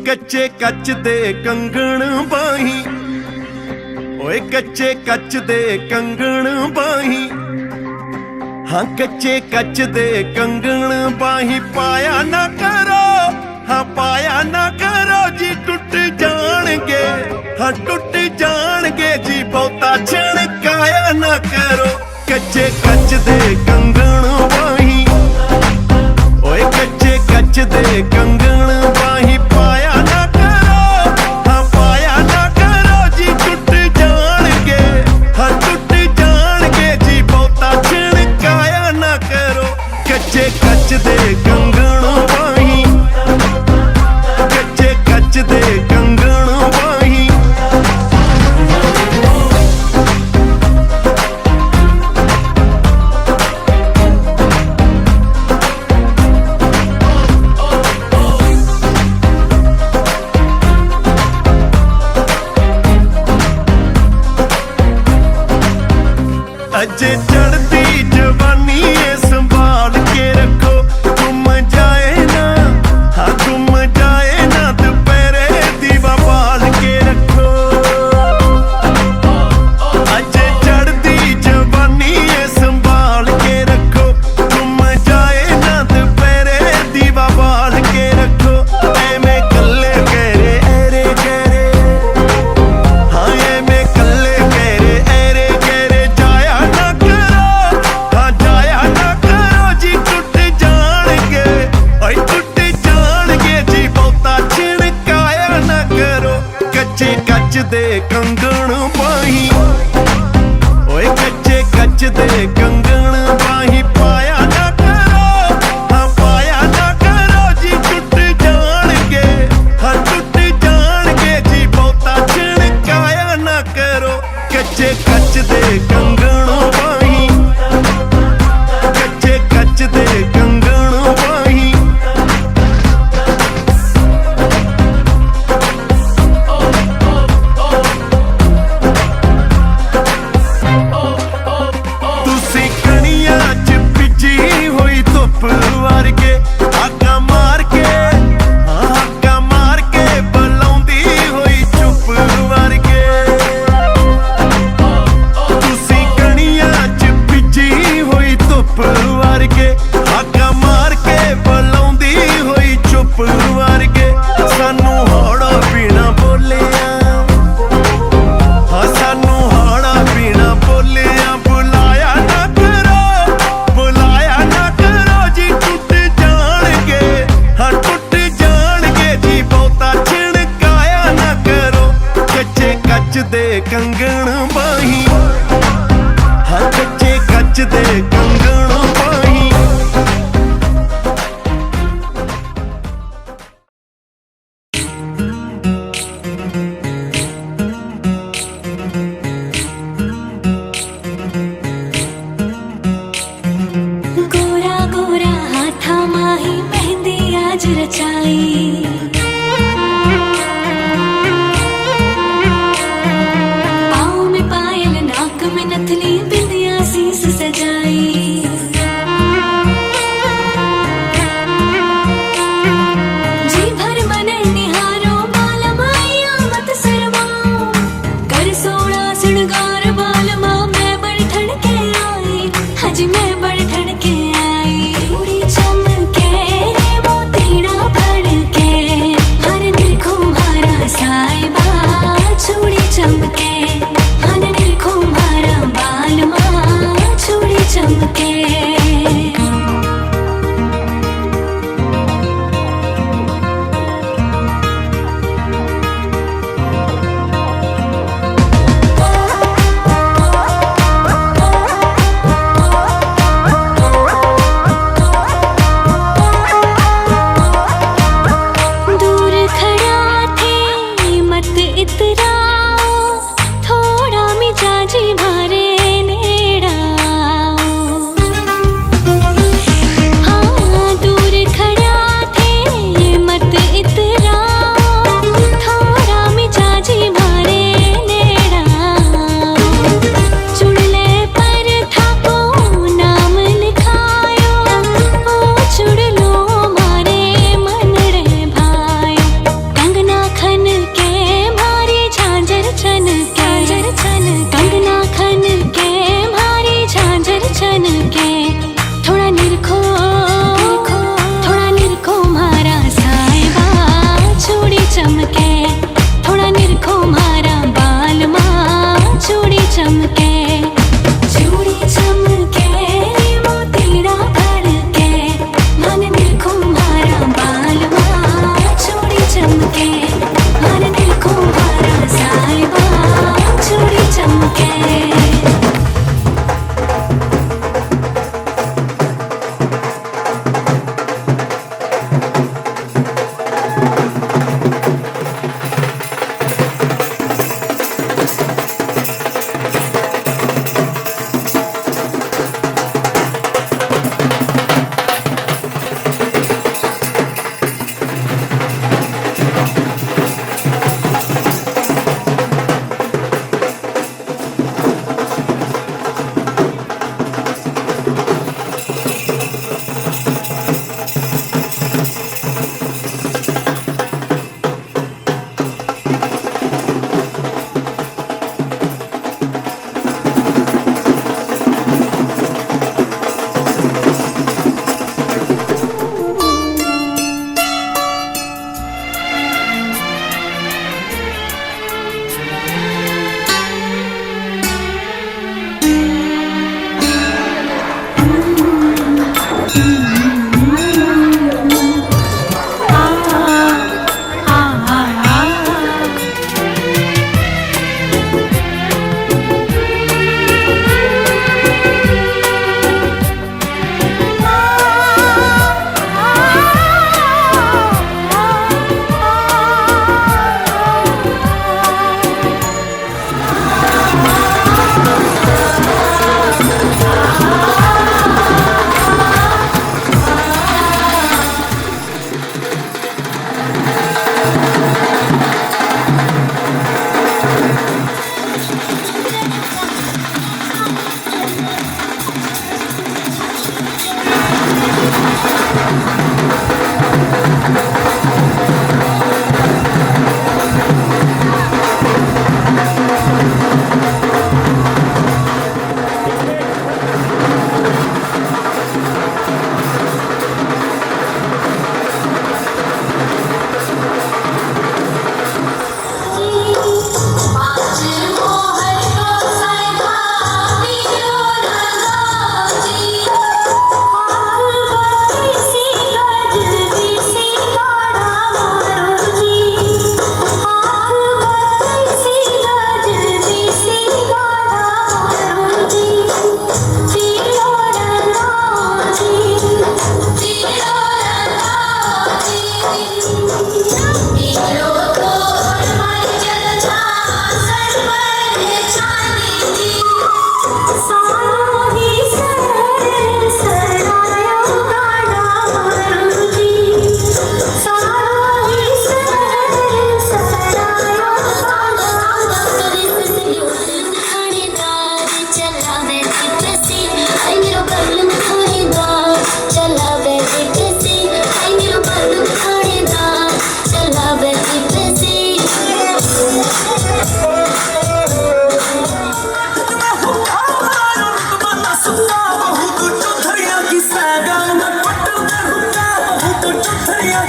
ਕੱਚੇ ਕੱਚ ਦੇ ਕੰਗਣ ਬਾਹੀਂ, ਓਏ ਕੱਚੇ ਕੱਚ ਦੇ ਕੰਗਣ ਬਾਹੀਂ, ਹਾਂ ਕੱਚੇ ਕੱਚ ਦੇ ਕੰਗਣ ਬਾਹੀਂ ਪਾਇਆ ਨਾ ਕਰੋ, ਹਾਂ ਪਾਇਆ ਨਾ ਕਰੋ ਜੀ ਟੁੱਟ ਜਾਣਗੇ, ਹਾਂ ਟੁੱਟ ਜਾਣਗੇ ਜੀ ਬਹੁਤਾ ਛਣਕਾਇਆ ਨਾ ਕਰੋ। ਕੱਚੇ ਕੱਚ ਦੇ ਕੰਗਣ ਬਾਹੀਂ, ਓਏ ਕੱਚੇ ਕੱਚ ਦੇ ਕੰਗਣ ਬਾਹੀਂ ਪਾਇਆ ਨਾ ਕਰੋ, ਹਾਂ ਪਾਇਆ ਨਾ ਕਰੋ ਜੀ ਟੁੱਟ ਜਾਣਗੇ, ਹਾਂ ਟੁੱਟ ਜਾਣਗੇ ਜੀ ਬਹੁਤਾ ਛਣਕਾਇਆ ਨਾ ਕਰੋ। ਕੱਚੇ ਕੱਚ ਦੇ ਕੰਗਣ ਬਾਹੀਂ, ਕੱਚੇ ਕੱਚ ਦੇ ਕੰਗਣ ਬਾਹੀਂ। ਅਜੇ ਚੜ੍ਹਦੀ ਜਵਾਨੀ ਏ ਸੰਭਾਲ ਕੇ ਰੱਖੋ, ਗੁੰਮ ਜਾਏ ਨਾ, ਹਾਂ ਗੁੰਮ ਜਾਏ ਨਾ ਦੁਪਹਿਰੇ ਦੀਵਾ ਬਾਲ ਕੇ ਰੱਖੋ। ਅਜੇ ਚੜ੍ਹਦੀ ਜਵਾਨੀ ਏ ਸੰਭਾਲ ਕੇ ਰੱਖੋ, ਗੁੰਮ ਜਾਏ ਨਾ ਦੁਪਹਿਰੇ ਦੀਵਾ ਬਾਲ ਕੇ ਰੱਖੋ। ਐਵੇਂ ਕੱਲੇ ਕਹਿਰੇ ਐਰੇ ਕਹਿਰੇ, ਹਾਂ ਐਵੇਂ ਕੱਲੇ ਕਹਿਰੇ ਐਰੇ ਕਹਿਰੇ ਜਾਇਆ ਨਾ ਕਰੋ, ਹਾਂ ਜਾਇਆ ਨਾ ਕਰੋ ਜੀ ਟੁੱਟ ਜਾਣਗੇ, ਓਏ ਟੁੱਟ ਜਾਣਗੇ ਜੀ ਬਹੁਤਾ ਛਿਣਕਾਇਆ ਨਾ ਕਰੋ। ਕੱਚੇ ਕੱਚ ਦੇ ਕੰਗਣ ਬਾਹੀਂ, ਓਏ ਕੱਚੇ ਕੱਚ ਦੇ ਕੰਗਣ ਬਾਹੀਂ ਪਾਇਆ ਨਾ ਕਰੋ, ਹਾਂ ਪਾਇਆ ਨਾ ਕਰੋ ਜੀ ਟੁੱਟ ਜਾਣਗੇ, ਹਾਂ ਟੁੱਟ ਜਾਣਗੇ ਜੀ ਬਹੁਤਾ ਛਿਣਕਾਇਆ ਨਾ ਕਰੋ। ਕੱਚੇ ਕੱਚ ਦੇ ਕੰਗਣ ਬਾਹੀਂ, ਕੱਚੇ ਕੱਚ ਦੇ ਕੰਗਣ ਬਾਹੀਂ।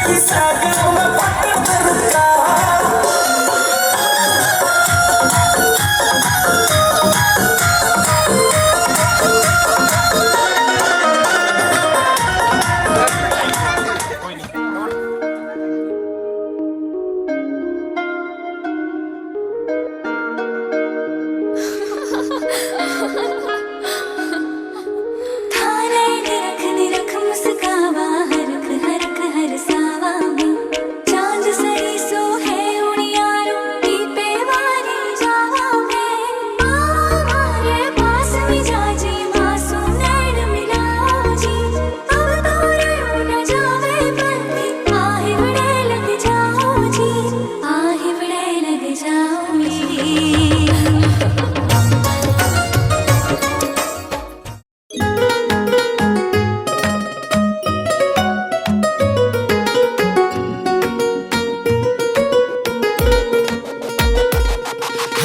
सागर में पट रुका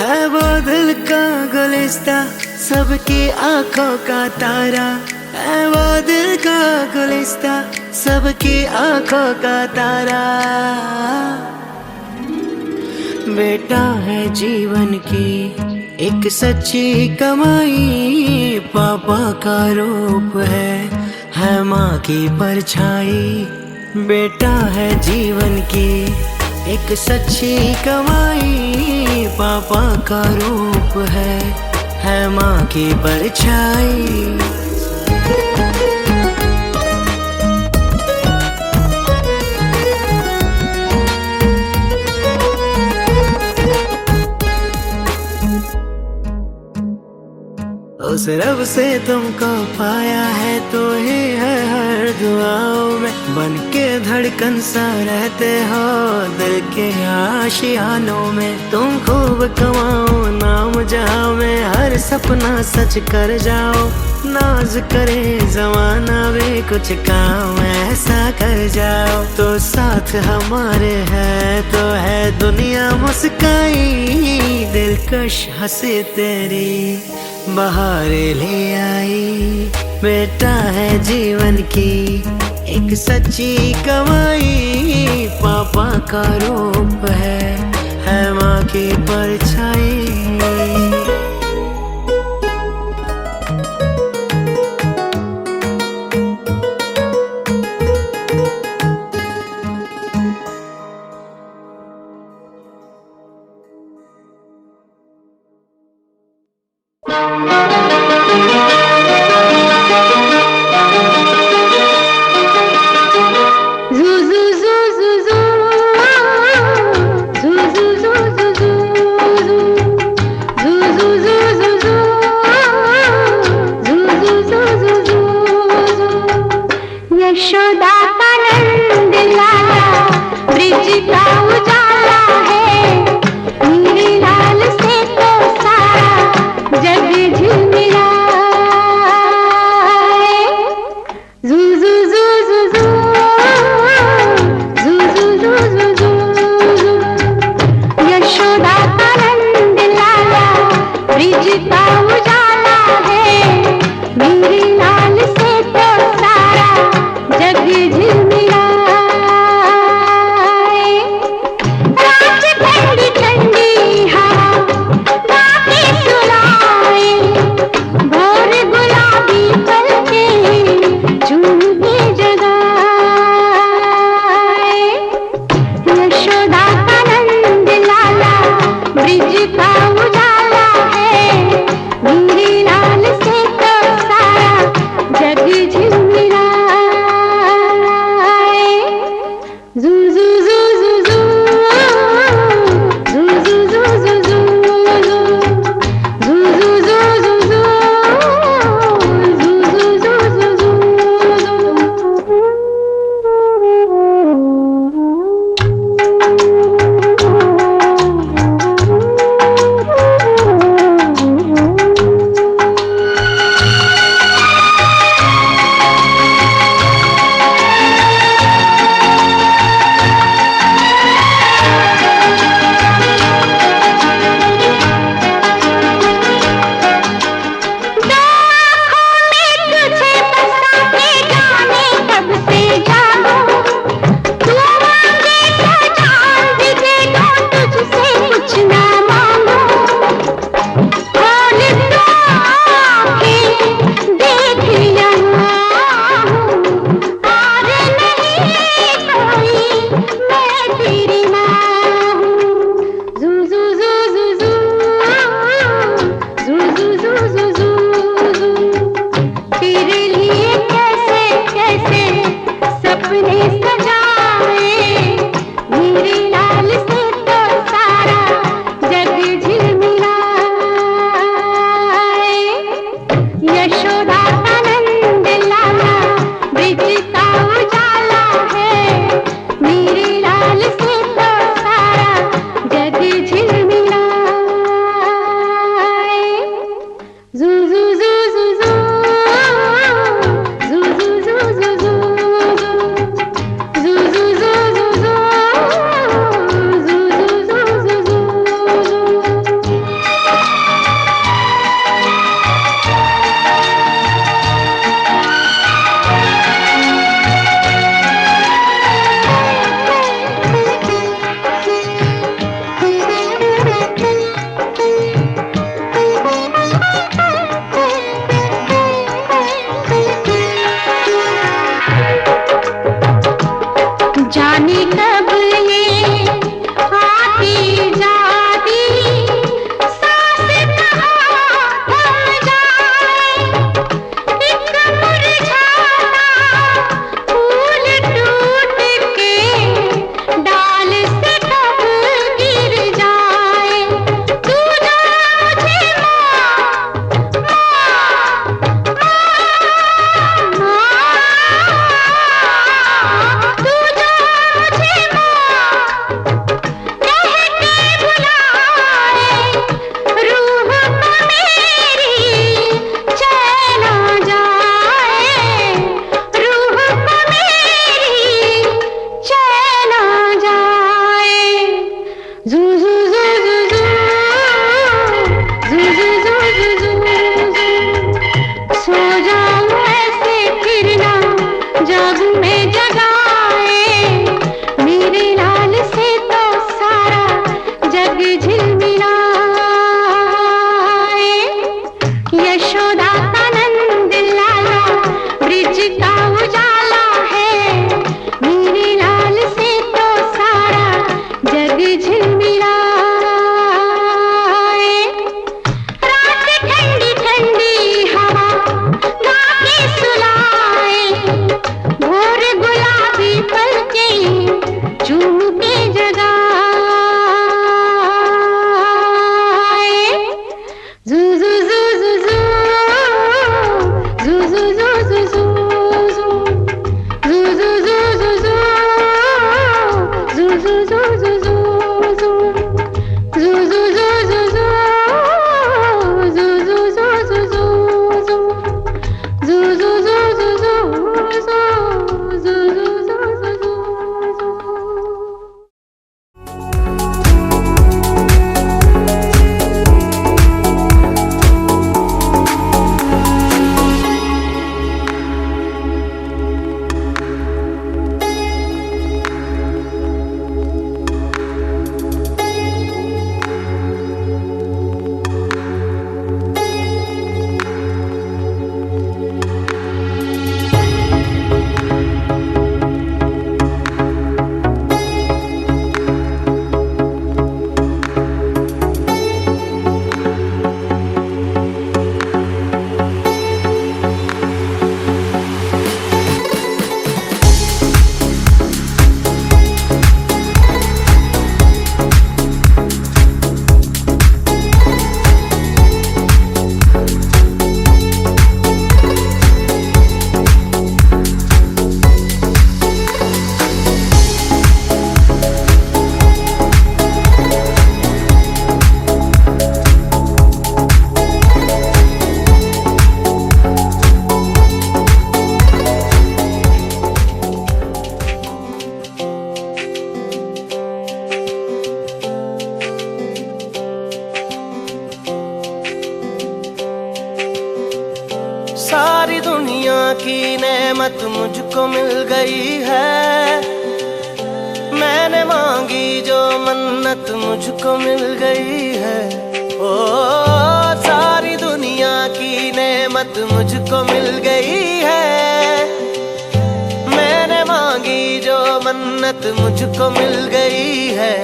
है वो दिल का गुलिस्ता सबकी आंखों का तारा है वो दिल का गुलिस्ता सबकी आंखों का तारा बेटा है जीवन की एक सच्ची कमाई पापा का रूप है माँ की परछाई बेटा है जीवन की एक सच्ची कमाई पापा का रूप है माँ की परछाई उस रब से तुमको पाया है तो ही है हर दुआओं में बन के धड़कन सा रहते हो दिल के आशियानों में तुम खूब कमाओ नाम जहां में हर सपना सच कर जाओ नाज करे जमाना भी कुछ काम ऐसा कर जाओ तो साथ हमारे है तो है दुनिया मुस्काई दिलकश हंसी तेरी बहारे ले आई बेटा है जीवन की एक सच्ची कमाई पापा का रूप है माँ की परछाई नेमत मुझको मिल गई है। मैंने मांगी जो मन्नत मुझको मिल गई है। ओ सारी दुनिया की नेमत मुझको मिल गई है। मैंने मांगी जो मन्नत मुझको मिल गई है।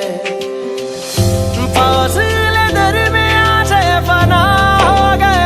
फासले दरमियां से फना हो गए